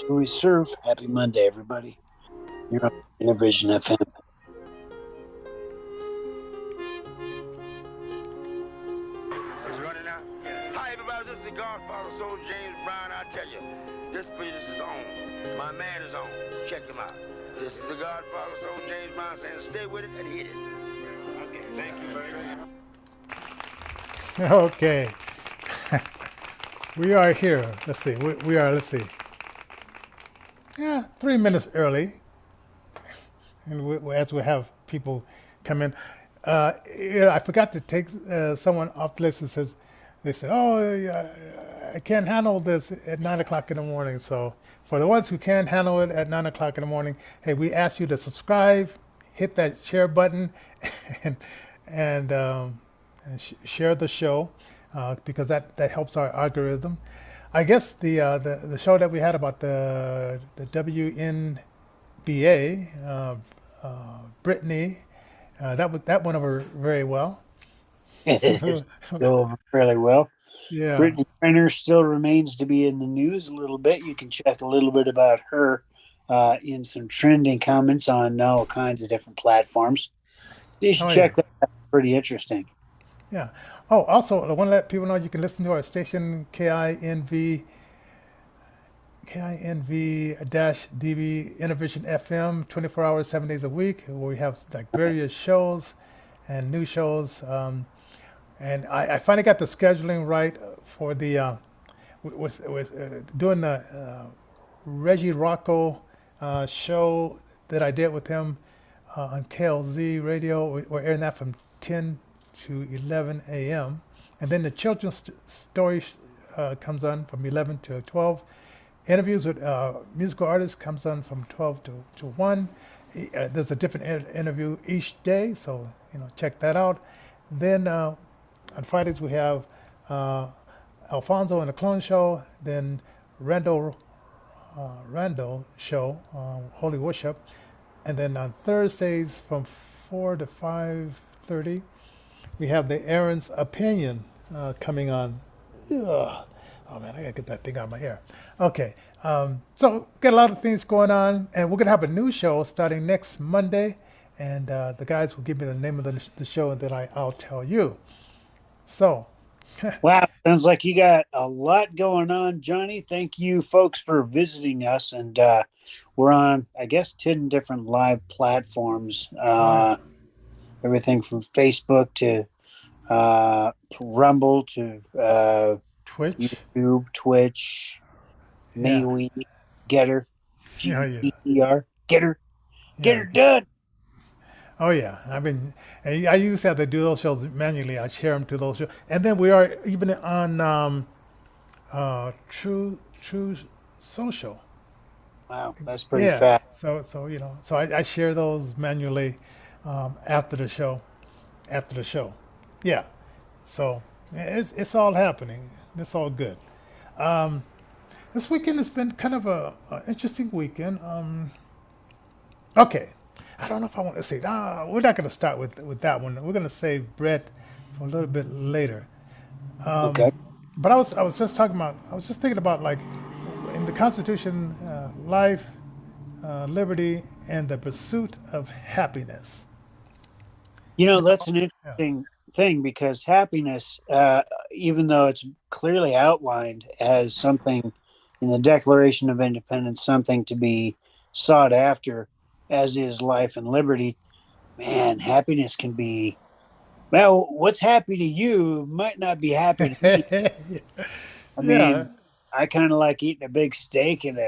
Till we serve. Happy Monday, everybody. You're on Innovision FM. Is it running now? Hi, everybody. This is the Godfather, Soul James Brown. I tell you, this business is on. My man is on. Check him out. This is the Godfather, Soul James Brown saying, stay with it and hit it. Okay, thank you very much. Okay, we are here. Let's see. We are. Let's see. Yeah, 3 minutes early, and as we have people come in. I forgot to take someone off the list and says they said, "Oh, yeah, I can't handle this at 9 o'clock in the morning." So for the ones who can't handle it at 9 o'clock in the morning, hey, we ask you to subscribe, hit that share button, and share the show because that helps our algorithm. I guess the show that we had about the WNBA, Brittany, that went over very well. It's go over fairly well. Yeah. Brittany Renner still remains to be in the news a little bit. You can check a little bit about her in some trending comments on all kinds of different platforms. You should Oh check yeah. that out. Pretty interesting. Yeah. Oh, also, I want to let people know you can listen to our station KINV-DB Innovation FM 24 hours, 7 days a week, where we have like various shows and new shows. And I finally got the scheduling right for the was doing the Reggie Rocko show that I did with him on KLZ radio. We're airing that from 10 to 11 a.m. And then the children's story comes on from 11 to 12. Interviews with musical artists comes on from 12 to 1. There's a different interview each day, so check that out. Then on Fridays we have Alfonso and the Clone Show. Then Randall show, Holy Worship, and then on Thursdays from 4 to 5:30 we have the Aaron's Opinion coming on. Ugh. Oh man, I gotta get that thing out of my hair. Okay, so got a lot of things going on, and we're gonna have a new show starting next Monday, and the guys will give me the name of the show, and then I'll tell you. So, Wow, sounds like you got a lot going on, Johnny. Thank you, folks, for visiting us. And we're on, I guess, 10 different live platforms. oh yeah, Everything from Facebook to Rumble to Twitch, YouTube, Twitch, yeah, MeWe, Getter, yeah, yeah, GETR, Get yeah. her done. Oh yeah, and I used to have to do those shows manually. I share them to those shows, and then we are even on True Social. Wow, that's pretty Yeah, fast. so I share those manually after the show. After the show, yeah. So it's all happening. It's all good. This weekend has been kind of a interesting weekend. Okay, I don't know if I want to say. We're not going to start with that one. We're going to save Brett for a little bit later. Okay. But I was just talking about. I was just thinking about like in the Constitution, life, liberty, and the pursuit of happiness. That's an Yeah. interesting thing because happiness, even though it's clearly outlined as something in the Declaration of Independence, something to be sought after, as is life and liberty, man, happiness can be, well, what's happy to you might not be happy to me. I Yeah. mean, I kind of like eating a big steak and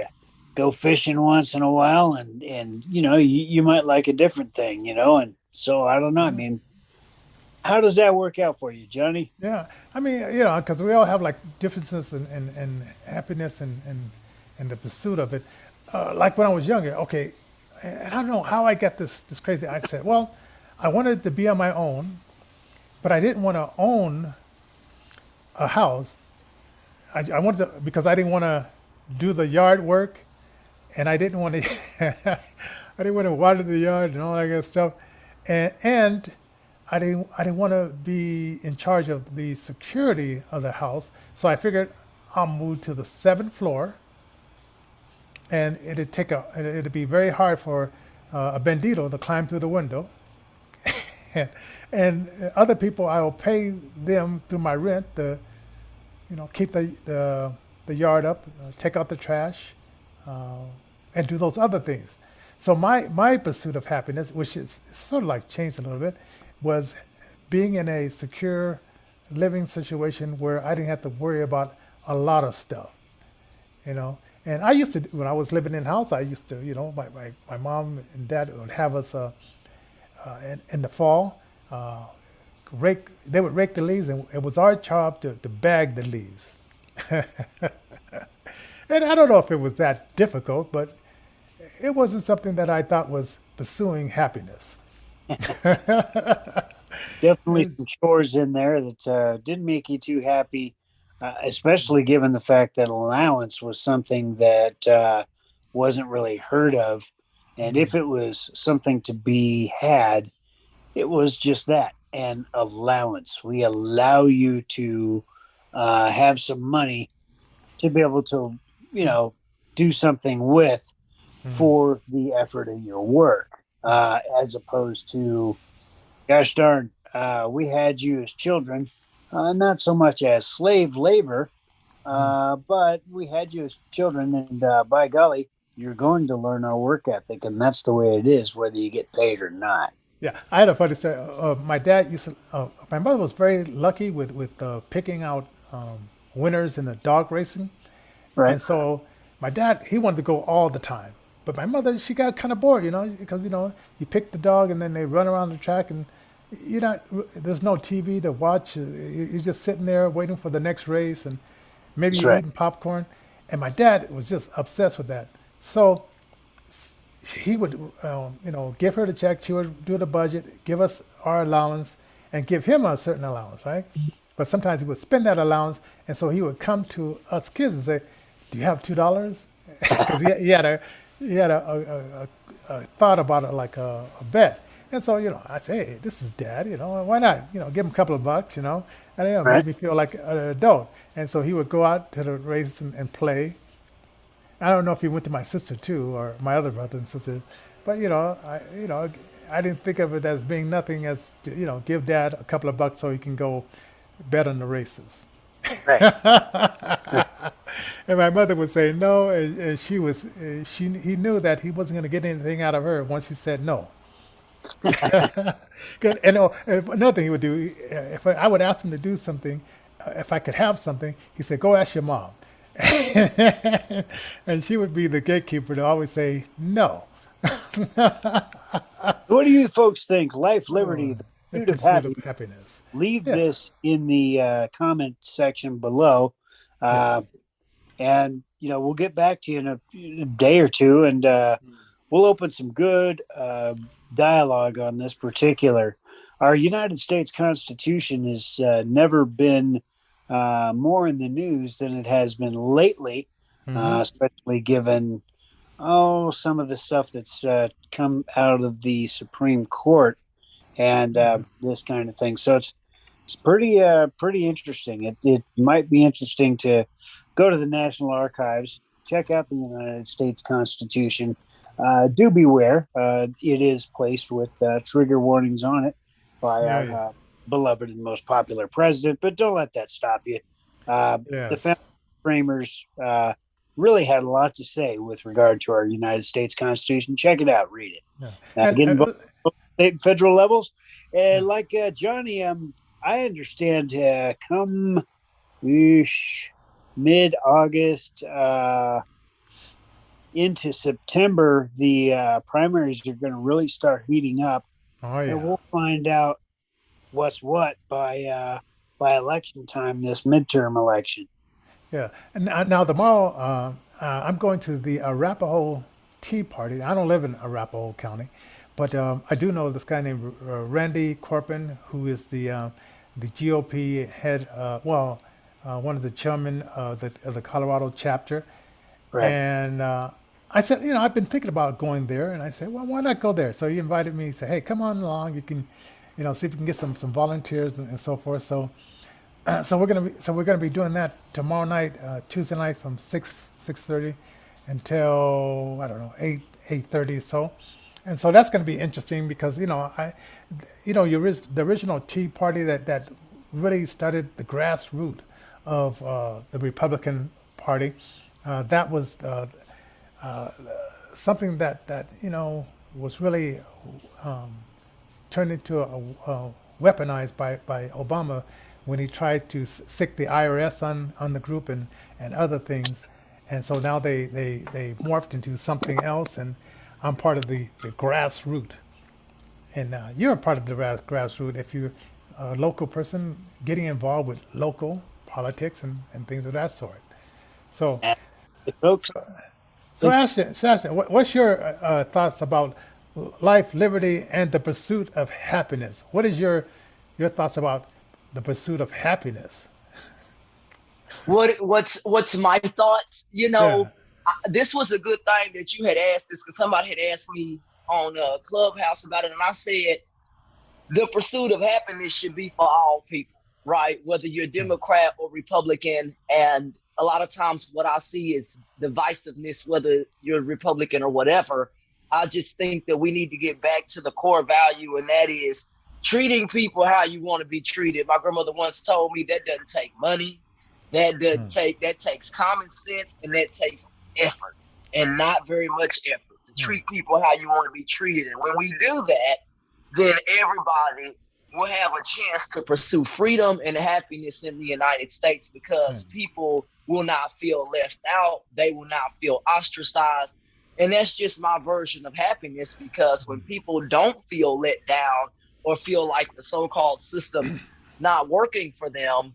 go fishing once in a while, and you might like a different thing, and so I don't know. I mean, how does that work out for you, Johnny? Yeah, I mean, because we all have like differences in happiness and the pursuit of it. Like when I was younger, okay, and I don't know how I got this crazy. I said, well, I wanted to be on my own, but I didn't want to own a house. I wanted to because I didn't want to do the yard work, and I didn't want to I didn't want to water the yard and all that good stuff, and I didn't want to be in charge of the security of the house. So I figured I'll move to the seventh floor and it'd be very hard for a bandito to climb through the window, and, and other people I will pay them through my rent to keep the yard up, take out the trash, uh, and do those other things. So my pursuit of happiness, which is sort of like changed a little bit, was being in a secure living situation where I didn't have to worry about a lot of stuff, you know. And I used to, when I was living in house, I used to, my mom and dad would have us in the fall, they would rake the leaves, and it was our job to bag the leaves. And I don't know if it was that difficult, but it wasn't something that I thought was pursuing happiness. Definitely some chores in there that didn't make you too happy, especially given the fact that allowance was something that wasn't really heard of. And if it was something to be had, it was just that, an allowance. We allow you to have some money to be able to, you know, do something with for the effort in your work, as opposed to, gosh darn, we had you as children, not so much as slave labor, but we had you as children, and by golly, you're going to learn our work ethic, and that's the way it is, whether you get paid or not. Yeah, I had a funny story. My dad used to. My mother was very lucky with picking out winners in the dog racing, Right, and so my dad he wanted to go all the time. But my mother she got kind of bored, because you pick the dog and then they run around the track and you're not. There's no TV to watch. You're just sitting there waiting for the next race and maybe that's you're right. eating popcorn. And my dad was just obsessed with that. So he would, give her the check. She would do the budget, give us our allowance, and give him a certain allowance, right? But sometimes he would spend that allowance, and so he would come to us kids and say, "Do you have $2?" Because he had a thought about it like a bet. And so, I'd say, "Hey, this is dad, why not, give him a couple of bucks, and it Right. made me feel like an adult." And so he would go out to the race and play. I don't know if he went to my sister too, or my other brother and sister, but I didn't think of it as being nothing as to, give dad a couple of bucks so he can go bet on the races. Right. And my mother would say no, and he knew that he wasn't going to get anything out of her once he said no. And another thing he would do, if I would ask him to do something, if I could have something, he said, "Go ask your mom." And she would be the gatekeeper to always say no. What do you folks think? Life, liberty, the The pursuit of pursuit of happiness. happiness. Leave Yeah. this in the comment section below. Uh, Yes. and, we'll get back to you in a day or two, and we'll open some good dialogue on this particular. Our United States Constitution has never been more in the news than it has been lately, especially given some of the stuff that's come out of the Supreme Court and this kind of thing. So it's pretty interesting. It might be interesting to go to the National Archives, check out the United States Constitution. Do beware; it is placed with trigger warnings on it by Yeah. our Yeah. beloved and most popular president. But don't let that stop you. The Yes. framers really had a lot to say with regard to our United States Constitution. Check it out, read it. Yeah. Get And involved at state and federal levels. yeah. Like Johnny, I understand come mid August into September, the primaries are going to really start heating up, Oh and yeah. we'll find out what's what by election time, this midterm election. Yeah. And now tomorrow, I'm going to the Arapahoe Tea Party. I don't live in Arapahoe County, but I do know this guy named Randy Corpin, who is the GOP head. One of the chairmen of the Colorado chapter. Right. And I said, I've been thinking about going there, and I said, well, why not go there? So he invited me. He said, hey, come on along. You can, see if you can get some volunteers and so forth. So we're gonna be doing that tomorrow night, Tuesday night from 6:30, until I don't know 8:30 or so, and so that's going to be interesting because the original Tea Party that really started the grassroots of the Republican Party. That was something that was really turned into a weaponized by Obama when he tried to sick the IRS on the group and other things. And so now they morphed into something else, and I'm part of the grassroots. And you're a part of the grassroots if you're a local person getting involved with local politics and things of that sort. So, Folks, Ashton, what's your thoughts about life, liberty, and the pursuit of happiness? What is your thoughts about the pursuit of happiness? What's my thoughts? Yeah. This was a good thing that you had asked this because somebody had asked me on Clubhouse about it, and I said the pursuit of happiness should be for all people, right? Whether you're Democrat or Republican. And a lot of times what I see is divisiveness, whether you're Republican or whatever. I just think that we need to get back to the core value, and that is treating people how you want to be treated. My grandmother once told me that doesn't take money, that takes common sense, and that takes effort, and not very much effort to treat people how you want to be treated. And when we do that, then everybody will have a chance to pursue freedom and happiness in the United States because people will not feel left out. They will not feel ostracized. And that's just my version of happiness, because when people don't feel let down or feel like the so-called system's not working for them,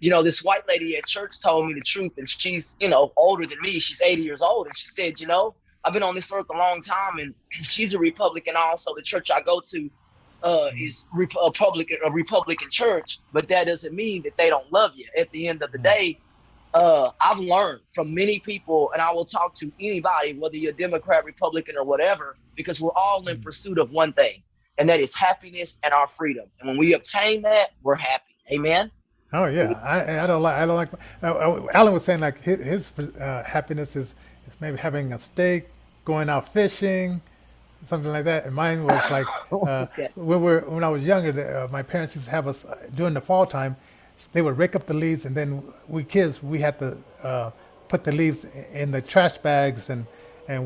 this white lady at church told me the truth, and she's, older than me. She's 80 years old. And she said, I've been on this earth a long time, and she's a Republican. Also, the church I go to is a Republican church, but that doesn't mean that they don't love you. At the end of the day, I've learned from many people, and I will talk to anybody, whether you're Democrat, Republican, or whatever, because we're all in pursuit of one thing, and that is happiness and our freedom. And when we obtain that, we're happy. Amen. Oh yeah, I don't like. Alan was saying like his happiness is maybe having a steak, going out fishing, something like that. And mine was like Okay. when I was younger, my parents used to have us during the fall time. They would rake up the leaves, and then we kids we had to put the leaves in the trash bags, and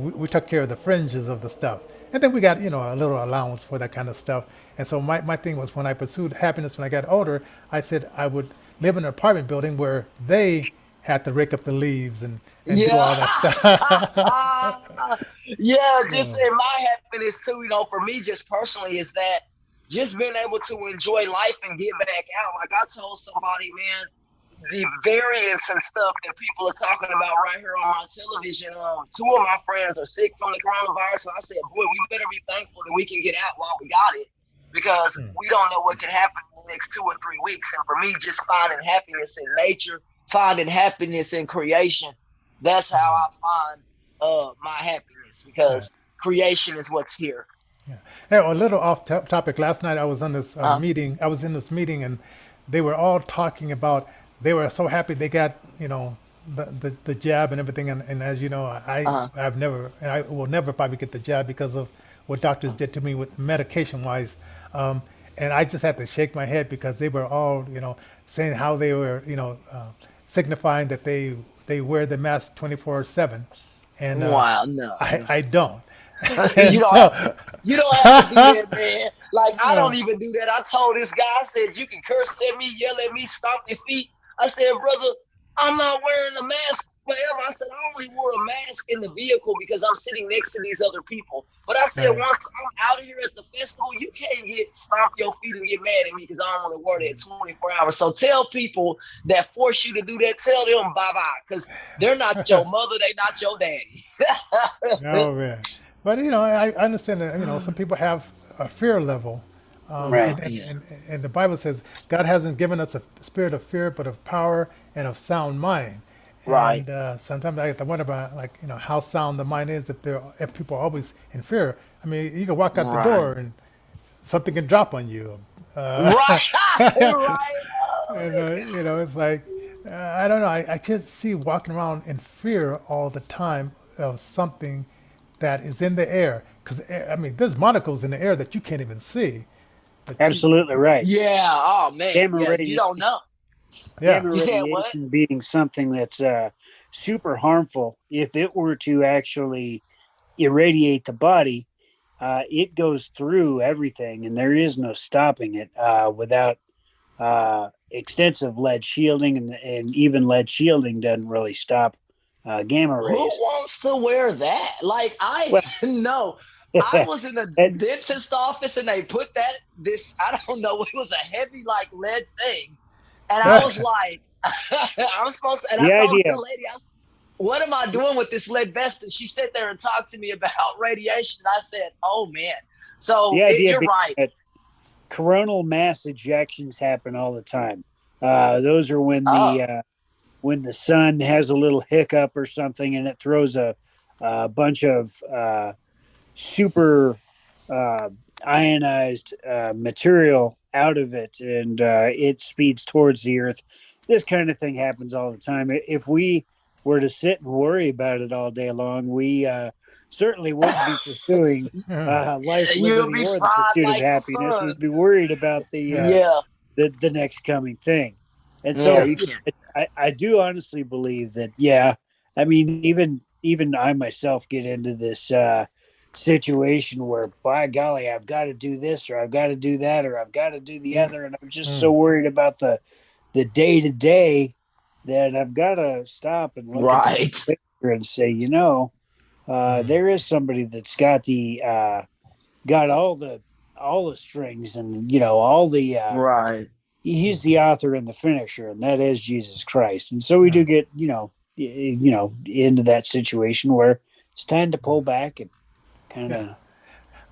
we took care of the fringes of the stuff. And then we got a little allowance for that kind of stuff. And so my thing was when I pursued happiness when I got older, I said I would live in an apartment building where they had to rake up the leaves and do all Yeah. that stuff. Yeah, just in my happiness too, for me just personally is that just being able to enjoy life and get back out. Like I told somebody, man, the variants and stuff that people are talking about right here on my television. Two of my friends are sick from the coronavirus, and I said, boy, we better be thankful that we can get out while we got it, because we don't know what can happen in the next 2 or 3 weeks. And for me, just finding happiness in nature, finding happiness in creation, that's how I find my happiness, Yeah. because creation is what's here. Yeah. Hey, a little off topic. Last night I was on this Uh, meeting. I was in this meeting, and they were all talking about. They were so happy they got the jab and everything. And as you know, I will never probably get the jab because of what doctors did to me with medication wise. And I just had to shake my head because they were all saying how they were signifying that they wear the mask 24/7, and wow, no. I don't. And you don't have so. you don't have to do that, man. Like I uh, don't even do that. I told this guy, I said, you can curse at me, yell at me, stomp your feet. I said, brother, I'm not wearing a mask forever. I said, I only wore a mask in the vehicle because I'm sitting next to these other people. But I said, Right. once I'm out of here at the festival, you can't get stomp your feet and get mad at me because I don't want to wear that 24 hours. So tell people that force you to do that, tell them bye bye, because they're not your mother, they not your daddy. Oh man, but I understand that some people have a fear level, right. Yeah. and the Bible says God hasn't given us a spirit of fear, but of power and of sound mind. Right. And sometimes I have to wonder about like how sound the mind is if people are always in fear. I mean, you can walk out the Right. door and something can drop on you. Right. Right. And it's like I don't know. I just see walking around in fear all the time of something that is in the air. Because I mean, there's molecules in the air that you can't even see. But Absolutely right. Yeah. Oh man. Gamma Yeah. You don't radiation, know. yeah, gamma You said what? radiation being something that's super harmful. If it were to actually irradiate the body, it goes through everything, and there is no stopping it without extensive lead shielding, and even lead shielding doesn't really stop gamma Who rays. wants to wear that? Like I Well, no. I was in the and, dentist office and they put this I don't know, it was a heavy like lead thing. And I was like, I'm supposed to, and I the told the idea, lady, what am I doing with this lead vest? And she sat there and talked to me about radiation. And I said, oh man. So the idea you're being right. that coronal mass ejections happen all the time. Those are Oh, when the sun has a little hiccup or something, and it throws a bunch of super uh, ionized material out of it, and it speeds towards the earth. This kind of thing happens all the time. If we were to sit and worry about it all day long, we certainly wouldn't be pursuing life, you'll liberty, be or the fried pursuit of like the happiness. sun. We'd be worried about yeah, Yeah. the next coming thing. And Yeah, so yeah. you can. I do honestly believe that, yeah, I mean, even I myself get into this situation where, by golly, I've got to do this, or I've got to do that, or I've got to do the other, and I'm just so Mm, worried about the day to day that I've got to stop and look at the Right. picture and say, mm, there is somebody that's got all the strings, and all the Right. he's the author and the finisher, and that is Jesus Christ. And so we do yeah, get, into that situation where it's time to pull back and kind yeah. of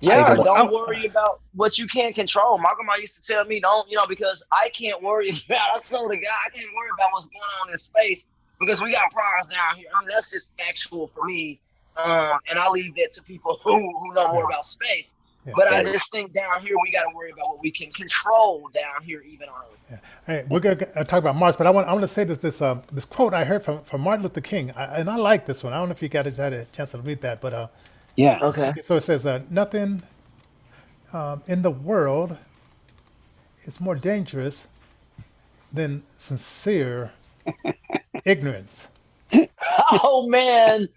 take a Yeah, look. don't worry about what you can't control. My grandma used to tell me, don't, because I can't worry about, I told the guy, I can't worry about what's going on in space because we got problems down here. I mean, that's just factual for me. And I leave that to people who know more Yeah, about space. yeah. But I Right. just think down here, we got to worry about what we can control down here, even on Earth. Hey, we're gonna talk about Mars, but I want to say this quote I heard from Martin Luther King, and I like this one. I don't know if you guys had a chance to read that, but Yeah. Okay. okay, so it says, "Nothing in the world is more dangerous than sincere ignorance." Oh, man.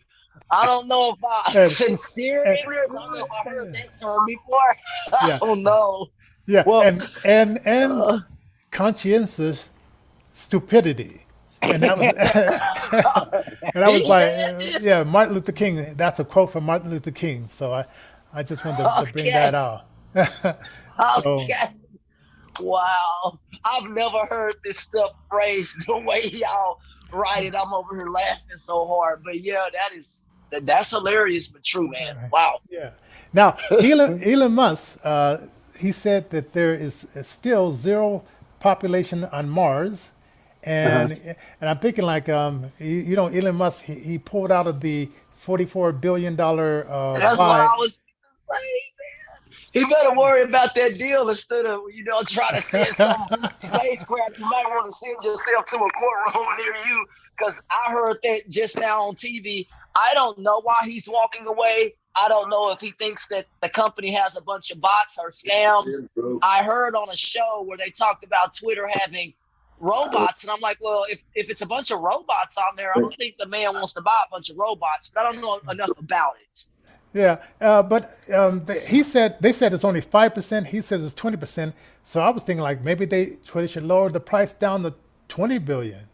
I don't know if And, sincere and ignorance, I don't know if I heard that term before. I yeah, don't know. yeah, Well, and conscientious stupidity. And that was and that He was by said this. yeah, Martin Luther King. That's a quote from Martin Luther King. So I just wanted to bring that Okay. out. So Okay. Wow. I've never heard this stuff phrased the way y'all write it. I'm over here laughing so hard. But yeah, that's hilarious but true, man. Wow. yeah. Now Elon Musk, he said that there is still zero population on Mars, uh-huh. and I'm thinking like Elon Musk he pulled out of the $44 billion That's what buy. I was saying. He better worry about that deal instead of, trying to send some spacecraft. You might want to send yourself to a courtroom near you because I heard that just now on TV. I don't know why he's walking away. I don't know if he thinks that the company has a bunch of bots or scams. I heard on a show where they talked about Twitter having robots, and I'm like, well, if it's a bunch of robots on there, I don't think the man wants to buy a bunch of robots, but I don't know enough about it. Yeah, but he said they said it's only 5%. He says it's 20%. So I was thinking like maybe Twitter should lower the price down to 20 billion,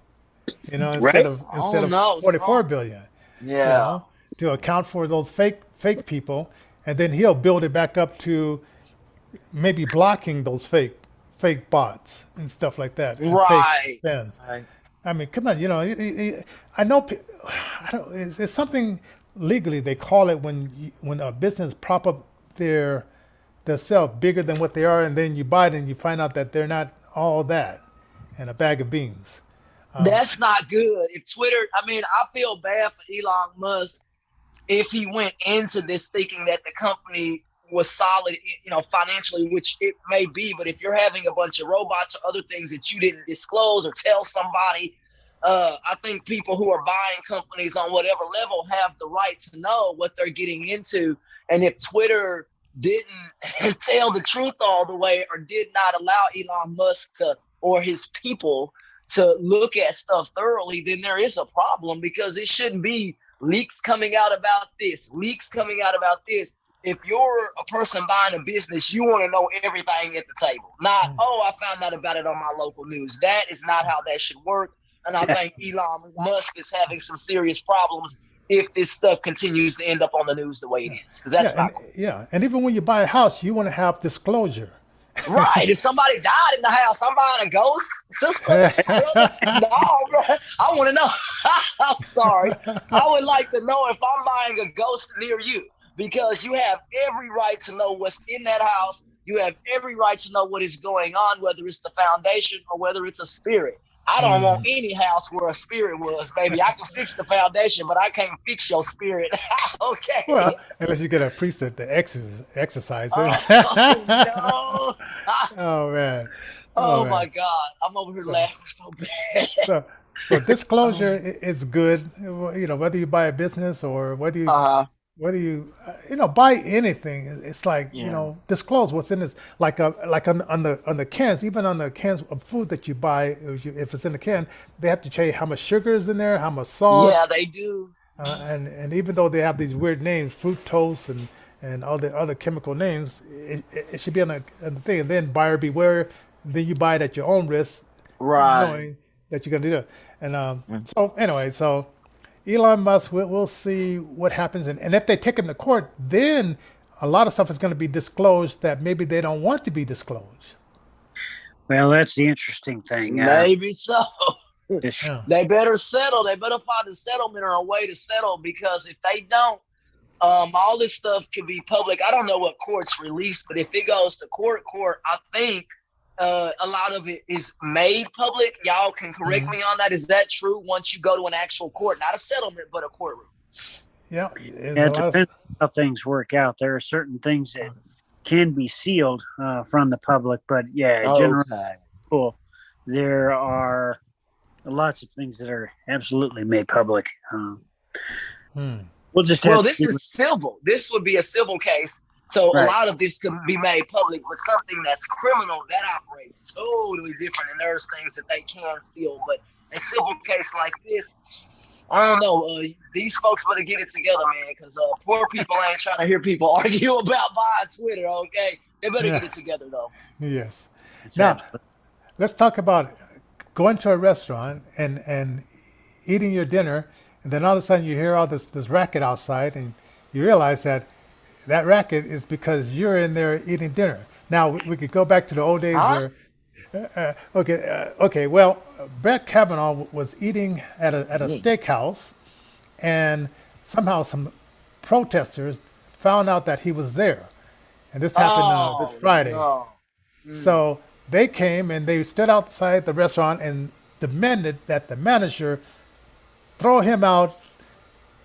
instead Right. of Oh no, 44 billion, you yeah. know, to account for those fake people, and then he'll build it back up to maybe blocking those fake bots and stuff like that and fake Right. fans. Right. I mean, come on, I know. I don't. It's something legally they call it when a business prop up their self bigger than what they are, and then you buy it and you find out that they're not all that, and a bag of beans. That's not good. If Twitter, I mean, I feel bad for Elon Musk if he went into this thinking that the company was solid, financially, which it may be. But if you're having a bunch of robots or other things that you didn't disclose or tell somebody, I think people who are buying companies on whatever level have the right to know what they're getting into. And if Twitter didn't tell the truth all the way, or did not allow Elon Musk to, or his people, to look at stuff thoroughly, then there is a problem, because it shouldn't be leaks coming out about this, leaks coming out about this. If you're a person buying a business, you want to know everything at the table. Not, oh, I found out about it on my local news. That is not how that should work. And I think Elon Musk is having some serious problems if this stuff continues to end up on the news the way it is. Because that's not cool. And even when you buy a house, you want to have disclosure. Right. If somebody died in the house, I'm buying a ghost. Sister, brother, no, bro. I want to know. I'm sorry. I would like to know if I'm buying a ghost near you, because you have every right to know what's in that house. You have every right to know what is going on, whether it's the foundation or whether it's a spirit. I don't want any house where a spirit was, baby. I can fix the foundation, but I can't fix your spirit. Okay. Well, unless you get a priest to exercise it. Oh, no. Oh man. Oh, man. my God. I'm over here laughing so bad. So disclosure is good. You know, whether you buy a business or whether you buy anything, it's like disclose what's in this. Like on the cans, even on the cans of food that you buy, if it's in the can, they have to tell you how much sugar is in there, how much salt. Yeah, they do. And even though they have these weird names, fructose and all the other chemical names, it should be on the thing. And then buyer beware. Then you buy it at your own risk, Right. knowing that you're going to do it. And so anyway, so Elon Musk, we'll see what happens. And if they take him to court, then a lot of stuff is going to be disclosed that maybe they don't want to be disclosed. Well, that's the interesting thing. Maybe so. Yeah. They better settle. They better find a settlement or a way to settle, because if they don't, all this stuff could be public. I don't know what courts release, but if it goes to court, I think a lot of it is made public. Y'all can correct me on that. Is that true? Once you go to an actual court, not a settlement, but a courtroom. Yeah. It depends how things work out. There are certain things that can be sealed from the public, but generally, cool. There are lots of things that are absolutely made public. We'll just this is civil. This would be a civil case. So a lot of this can be made public, but something that's criminal, that operates totally different. And there's things that they can seal. But a civil case like this, I don't know. These folks better get it together, man, because poor people ain't trying to hear people argue about buying Twitter, okay? They better get it together, though. Yes. Now, let's talk about going to a restaurant and eating your dinner, and then all of a sudden you hear all this racket outside, and you realize that racket is because you're in there eating dinner. Now, we could go back to the old days where, well, Brett Kavanaugh was eating at a steakhouse, and somehow some protesters found out that he was there. And this happened this Friday. No. So they came and they stood outside the restaurant and demanded that the manager throw him out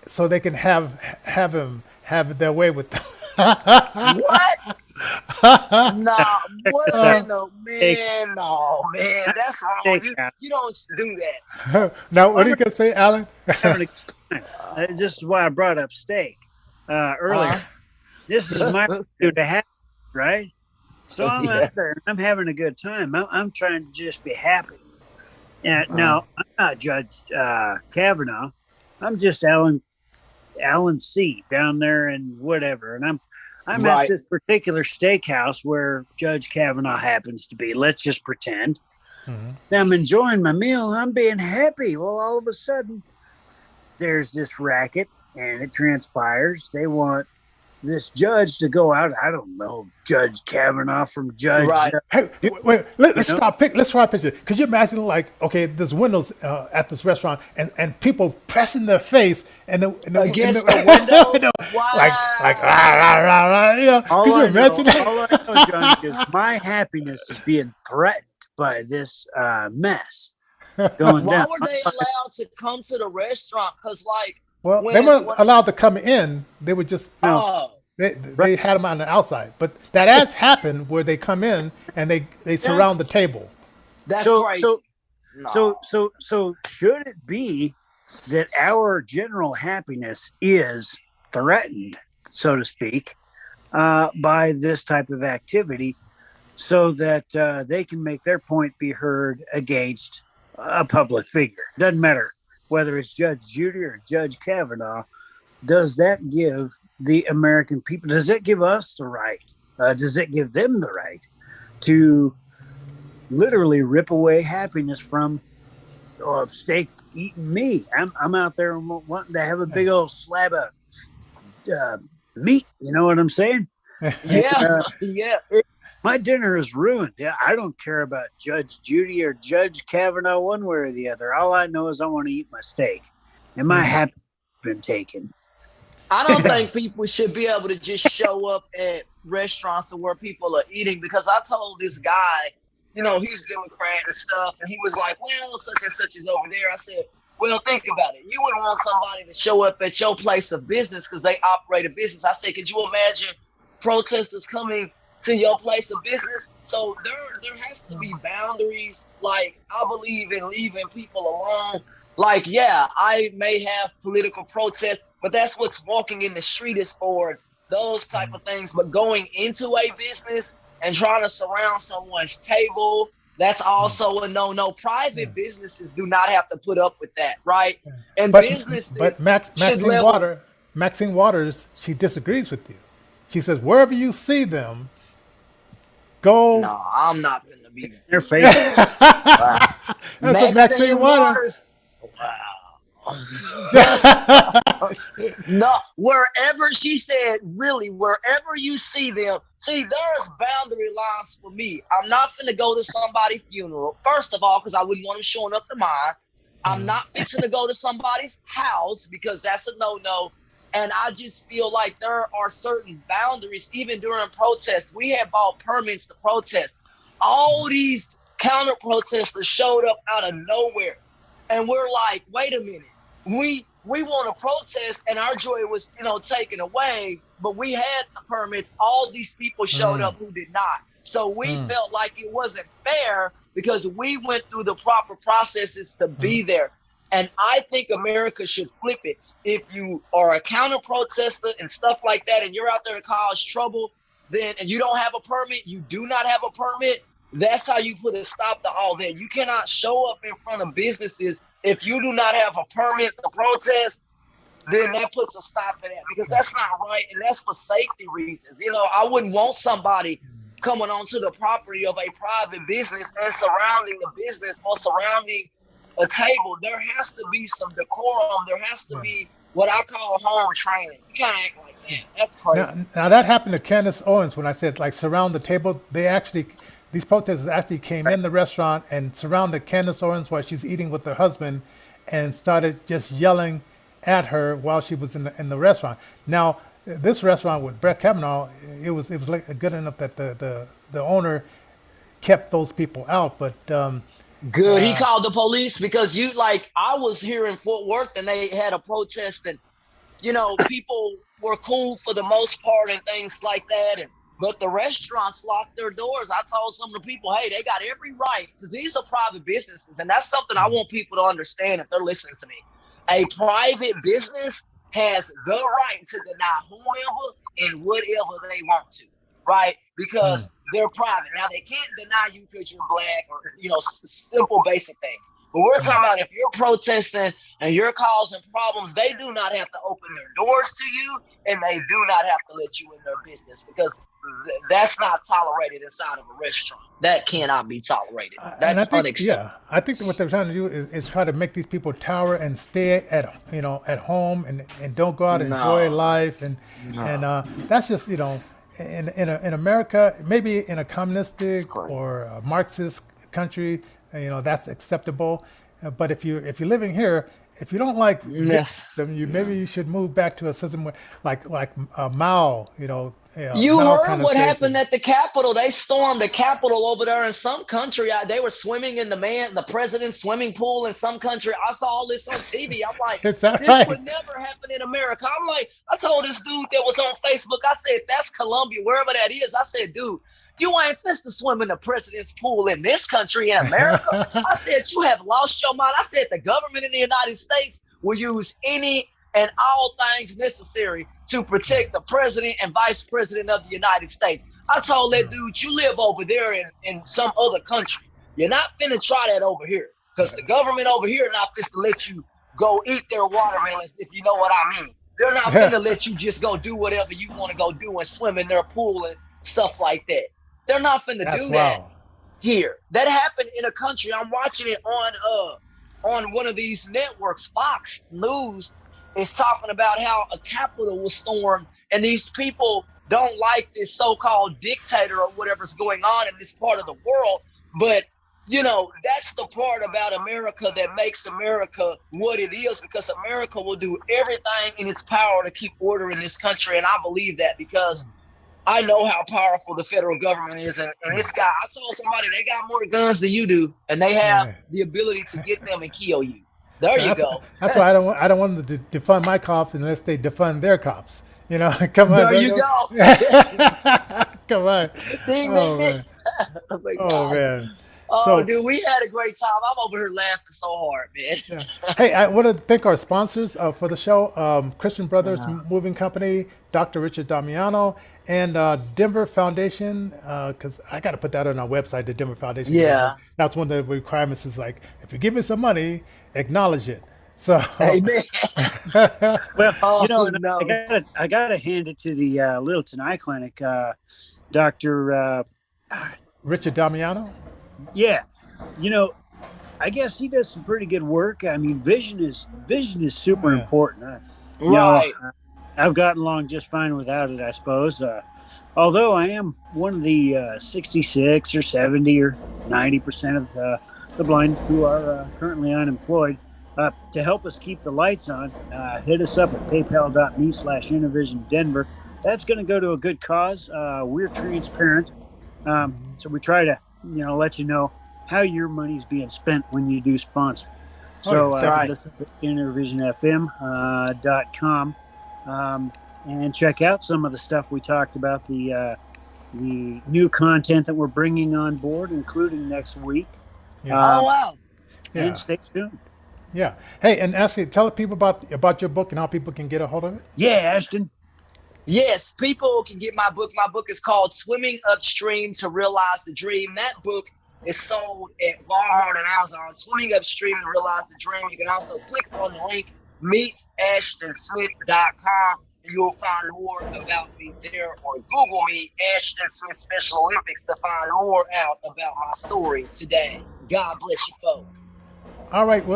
so they can have him have their way with them. What? No, man, that's wrong. You don't do that. Now, what are you gonna say, Alan? This is why I brought up steak earlier. This is my food to have, right? So I'm out there and I'm having a good time. I'm trying to just be happy. And now I'm not Judge Kavanaugh. I'm just Alan C. down there and whatever. And I'm at this particular steakhouse where Judge Kavanaugh happens to be. Let's just pretend. Now I'm enjoying my meal. I'm being happy. Well, all of a sudden, there's this racket, and it transpires. They want this judge to go out. I don't know, Judge Kavanaugh from Judge. Right. Hey, wait. Let's stop a picture. Could you imagine, like, okay, there's windows at this restaurant, and people pressing their face and against the window, like rah, rah, rah, you know? Could you imagine? All I know, Johnny, is my happiness is being threatened by this mess going down. Why were they allowed to come to the restaurant? Because, like, they weren't allowed to come in. They were just they had them on the outside. But that has happened where they come in and they surround the table. That's crazy. So, No. so, so should it be that our general happiness is threatened, so to speak, by this type of activity, so that they can make their point be heard against a public figure? Doesn't matter whether it's Judge Judy or Judge Kavanaugh. Does that give the American people? Does it give us the right? Does it give them the right to literally rip away happiness from steak eating me? I'm out there wanting to have a big old slab of uh, meat. You know what I'm saying? And Yeah, yeah. my dinner is ruined. Yeah, I don't care about Judge Judy or Judge Kavanaugh one way or the other. All I know is I want to eat my steak, and my happiness has been taken. I don't Yeah. think people should be able to just show up at restaurants where people are eating, because I told this guy, he's Democrat and stuff, and he was like, well, such and such is over there. I said, well, think about it. You wouldn't want somebody to show up at your place of business because they operate a business. I said, could you imagine protesters coming to your place of business? So there has to be boundaries. Like, I believe in leaving people alone. Like, yeah, I may have political protest, but that's what's walking in the street is for, those type of things. But going into a business and trying to surround someone's table, that's also a no. Private businesses do not have to put up with that, right? And But businesses should Maxine level. Maxine Waters, she disagrees with you. She says wherever you see them, go. No, I'm not gonna be there. Their face. Wow. That's what Maxine Maxine Waters. Waters. Wow. No, wherever she said, really, wherever you see them, see, there's boundary lines for me. I'm not finna go to somebody's funeral, first of all, because I wouldn't want them showing up to mine. I'm not fixing to go to somebody's house because that's a no-no. And I just feel like there are certain boundaries, even during protests. We had bought permits to protest. All these counter protesters showed up out of nowhere. And we're like, wait a minute. We want to protest, and our joy was, taken away, but we had the permits. All these people showed up who did not. So we felt like it wasn't fair because we went through the proper processes to be there. And I think America should flip it. If you are a counter protester and stuff like that, and you're out there to cause trouble, then, and you don't have a permit, you do not have a permit, that's how you put a stop to all that. You cannot show up in front of businesses if you do not have a permit to protest. Then that puts a stop to that, because that's not right, and that's for safety reasons. I wouldn't want somebody coming onto the property of a private business and surrounding the business or surrounding a table. There has to be some decorum. There has to be what I call home training. You can't act like that. That's crazy. Now that happened to Candace Owens when I said like surround the table. These protesters actually came in the restaurant and surrounded Candace Owens while she's eating with her husband, and started just yelling at her while she was in the restaurant. Now this restaurant with Brett Kavanaugh, it was like good enough that the owner kept those people out, but Good. He called the police because I was here in Fort Worth and they had a protest, and people were cool for the most part and things like that. But the restaurants locked their doors. I told some of the people, hey, they got every right, because these are private businesses. And that's something I want people to understand if they're listening to me. A private business has the right to deny whoever and whatever they want to, right? Because they're private. Now, they can't deny you because you're black or, simple basic things. But we're talking about if you're protesting and you're causing problems, they do not have to open their doors to you, and they do not have to let you in their business, because that's not tolerated inside of a restaurant. That cannot be tolerated. and I That's think unacceptable. I think that what they're trying to do is try to make these people tower and stay at at home and don't go out and enjoy No, life, and no, that's just in America, maybe in a it's communistic crazy. or a Marxist country, that's acceptable. But if you're living here, if you don't like this Yes. system, maybe you should move back to a system where like Mao, You Mao heard kind of what says happened at the Capitol. They stormed the Capitol over there in some country. They were swimming in the president's swimming pool in some country. I saw all this on TV. I'm like, Is that this right? would never happen in America. I'm like, I told this dude that was on Facebook, I said, that's Colombia, wherever that is. I said, dude, You ain't fist to swim in the president's pool in this country in America. I said, you have lost your mind. I said, the government in the United States will use any and all things necessary to protect the president and vice president of the United States. I told that dude, you live over there in some other country. You're not finna try that over here because the government over here not finna let you go eat their watermelons, if you know what I mean. They're not finna let you just go do whatever you want to go do and swim in their pool and stuff like that. They're not finna That's do that wow. here. That happened in a country. I'm watching it on one of these networks. Fox News is talking about how a Capitol was stormed, and these people don't like this so-called dictator or whatever's going on in this part of the world. But that's the part about America that makes America what it is, because America will do everything in its power to keep order in this country, and I believe that because I know how powerful the federal government is, and it's got. I told somebody they got more guns than you do, and they have Yeah. the ability to get them and kill you. There you That's go. that's why I don't want them to defund my cops unless they defund their cops. Come on, There you go. come on. Ding, ding, Oh ding. man, Oh my oh God. man. Oh, So dude, we had a great time. I'm over here laughing so hard, man. yeah. Hey, I want to thank our sponsors for the show: Christian Brothers Yeah. Moving Company, Dr. Richard Damiano, and Denver Foundation. Because I got to put that on our website, the Denver Foundation. Because Yeah. that's one of the requirements. Is like, if you give me some money, acknowledge it. So Amen. Well, Oh and I no. gotta hand it to the Littleton Eye Clinic, Doctor. Richard Damiano. Yeah, you know, I guess he does some pretty good work. I mean, vision is Oh super yeah. important. You know, Right. I've gotten along just fine without it, I suppose. Although I am one of the 66 or 70 or 90% of the blind who are currently unemployed. To help us keep the lights on, hit us up at paypal.me/InnovisionDenver. That's going to go to a good cause. We're transparent, so we try to let you know how your money's being spent when you do sponsor. Oh yeah, So hit definitely. us up at InnervisionFM.com, and check out some of the stuff we talked about, the new content that we're bringing on board, including next week. Yeah. Oh Um, wow. and Yeah. stay tuned. Yeah. Hey, and actually, tell people about your book and how people can get a hold of it. Yeah, Ashton. Yes, people can get my book. My book is called Swimming Upstream to Realize the Dream. That book is sold at Walmart and Amazon. Swimming Upstream to Realize the Dream. You can also click on the link, meetashtonsmith.com, and you'll find more about me there, or Google me, Ashton Smith Special Olympics, to find more out about my story today. God bless you folks. All right. We'll